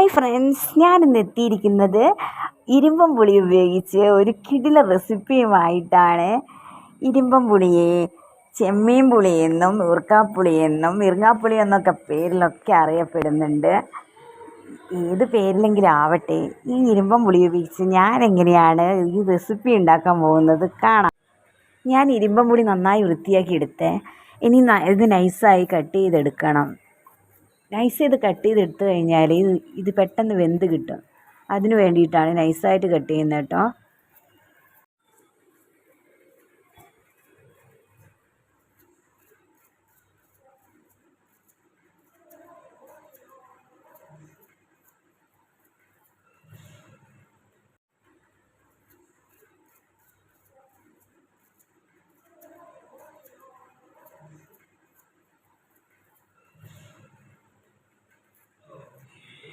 Hi friends, ഞാനിന്ന് എത്തിയിരിക്കുന്നത് ഇരുമ്പൻ പുളി ഉപയോഗിച്ച് ഒരു കിടില റെസിപ്പിയുമായിട്ടാണ്. ഇരുമ്പൻ പുളിയെ ചെമ്മീൻ പുളിയെന്നും ഊർക്കാപ്പുളിയെന്നും ഇറുങ്ങാപ്പുളി എന്നൊക്കെ പേരിലൊക്കെ അറിയപ്പെടുന്നുണ്ട്. ഏത് പേരിലെങ്കിലും ആവട്ടെ, ഈ ഇരുമ്പൻ പുളി ഉപയോഗിച്ച് ഞാൻ എങ്ങനെയാണ് ഈ റെസിപ്പി ഉണ്ടാക്കാൻ പോകുന്നത് കാണാം. ഞാൻ ഇരുമ്പൻ പുളി നന്നായി വൃത്തിയാക്കി എടുത്തേ. ഇനി ഇത് നൈസായി കട്ട് ചെയ്തെടുക്കണം. നൈസ് ചെയ്ത് കട്ട് ചെയ്തെടുത്തു കഴിഞ്ഞാൽ ഇത് പെട്ടെന്ന് വെന്ത് കിട്ടും. അതിന് വേണ്ടിയിട്ടാണ് നൈസായിട്ട് കട്ട് ചെയ്യുന്നത് കേട്ടോ.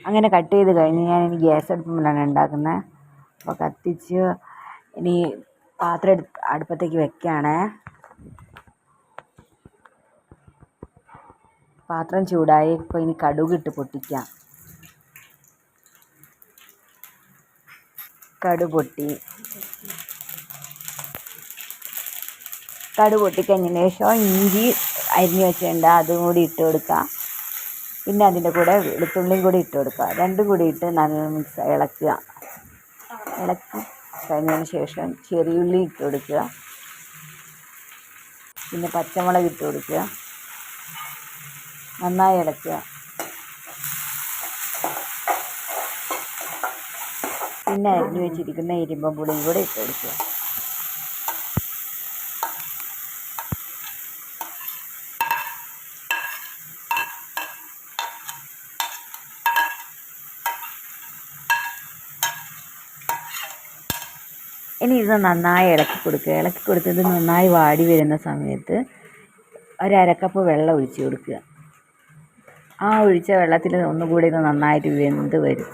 അങ്ങനെ കട്ട് ചെയ്ത് കഴിഞ്ഞ് ഇനി ഗ്യാസ് അടുപ്പിലാണ് ഉണ്ടാക്കുന്നത്. അപ്പോൾ കത്തിച്ച് ഇനി പാത്രം അടുപ്പത്തേക്ക് വെക്കുകയാണ്. പാത്രം ചൂടായി. ഇപ്പോൾ ഇനി കടുകിട്ട് പൊട്ടിക്കാം. കടുക് പൊട്ടിക്കഴിഞ്ഞതിന് ശേഷം ഇഞ്ചി അരിഞ്ഞ് വെച്ചിട്ടുണ്ട്, അതും കൂടി ഇട്ട് കൊടുക്കാം. പിന്നെ അതിൻ്റെ കൂടെ വെളുത്തുള്ളിയും കൂടി ഇട്ട് കൊടുക്കുക. രണ്ടും കൂടി ഇട്ട് നല്ല ഇളക്കി കഴിഞ്ഞതിന് ശേഷം ചെറിയുള്ളി ഇട്ട് കൊടുക്കുക. പിന്നെ പച്ചമുളക് ഇട്ട് കൊടുക്കുക. നന്നായി ഇളക്കുക. പിന്നെ അരിഞ്ഞു വെച്ചിരിക്കുന്ന ഇരുമ്പൻ പുളിയും കൂടെ ഇട്ട് കൊടുക്കുക. ഇനി ഇത് നന്നായി ഇളക്കി കൊടുത്തത് നന്നായി വാടി വരുന്ന സമയത്ത് ഒരു അരക്കപ്പ് വെള്ളം ഒഴിച്ച് കൊടുക്കുക. ആ ഒഴിച്ച വെള്ളത്തിൽ ഒന്നുകൂടി ഇത് നന്നായിട്ട് വെന്ത് വരും.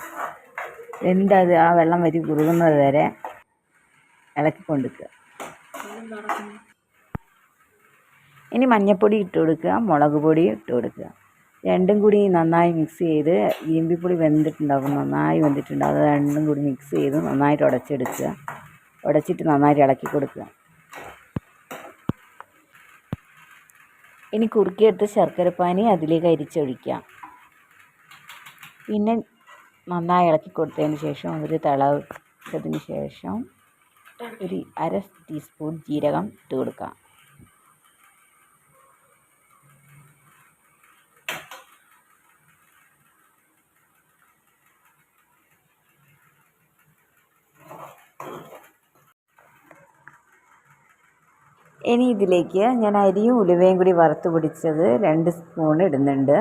വെന്തത് ആ വെള്ളം വരി കുറുകുന്നത് വരെ ഇളക്കിക്കൊണ്ടിരിക്കുക. ഇനി മഞ്ഞൾപ്പൊടി ഇട്ട് കൊടുക്കുക, മുളക് പൊടി ഇട്ട് കൊടുക്കുക. രണ്ടും കൂടി നന്നായി മിക്സ് ചെയ്ത്, ഇരുമ്പിപ്പുളി നന്നായി വെന്തിട്ടുണ്ടാവും. അത് രണ്ടും കൂടി മിക്സ് ചെയ്ത് നന്നായിട്ട് ഉടച്ചിട്ട് നന്നായിട്ട് ഇളക്കി കൊടുക്കുക. ഇനി കുറുക്കിയെടുത്ത് ശർക്കരപ്പാനി അതിലേക്ക് അരിച്ചൊഴിക്കാം. പിന്നെ നന്നായി ഇളക്കി കൊടുത്തതിന് ശേഷം ഒരു തിളച്ചതിന് ശേഷം ഒരു അര ടീസ്പൂൺ ജീരകം ഇട്ട് കൊടുക്കാം. ഇനി ഇതിലേക്ക് ഞാൻ അരിയും ഉലുവയും കൂടി വറുത്ത് പൊടിച്ചത് 2 സ്പൂൺ ഇടുന്നുണ്ട്.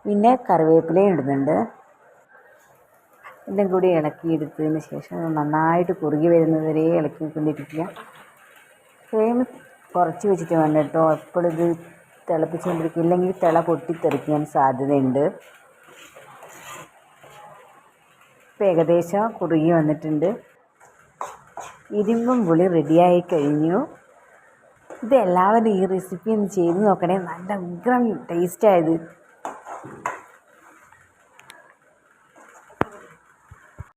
പിന്നെ കറിവേപ്പിലയും ഇടുന്നുണ്ട്. എല്ലാം കൂടി ഇളക്കിയെടുത്തതിന് ശേഷം നന്നായിട്ട് കുറുകി വരുന്നതുവരെ ഇളക്കിക്കൊണ്ടിരിക്കുക. ഫ്ലെയിം കുറച്ച് വെച്ചിട്ട് വേണം കേട്ടോ. എപ്പോഴും ഇത് തിളപ്പിച്ചുകൊണ്ടിരിക്കുക, ഇല്ലെങ്കിൽ തിള പൊട്ടിത്തെറിക്കാൻ സാധ്യതയുണ്ട്. ഇപ്പം ഏകദേശം കുറുകി വന്നിട്ടുണ്ട്. ഇരുമ്പൻ പുളി റെഡിയായി കഴിഞ്ഞു. ഇത് എല്ലാവരും ഈ റെസിപ്പി ഒന്ന് ചെയ്ത് നോക്കണേ. നല്ല ഉഗ്രം ടേസ്റ്റായത്.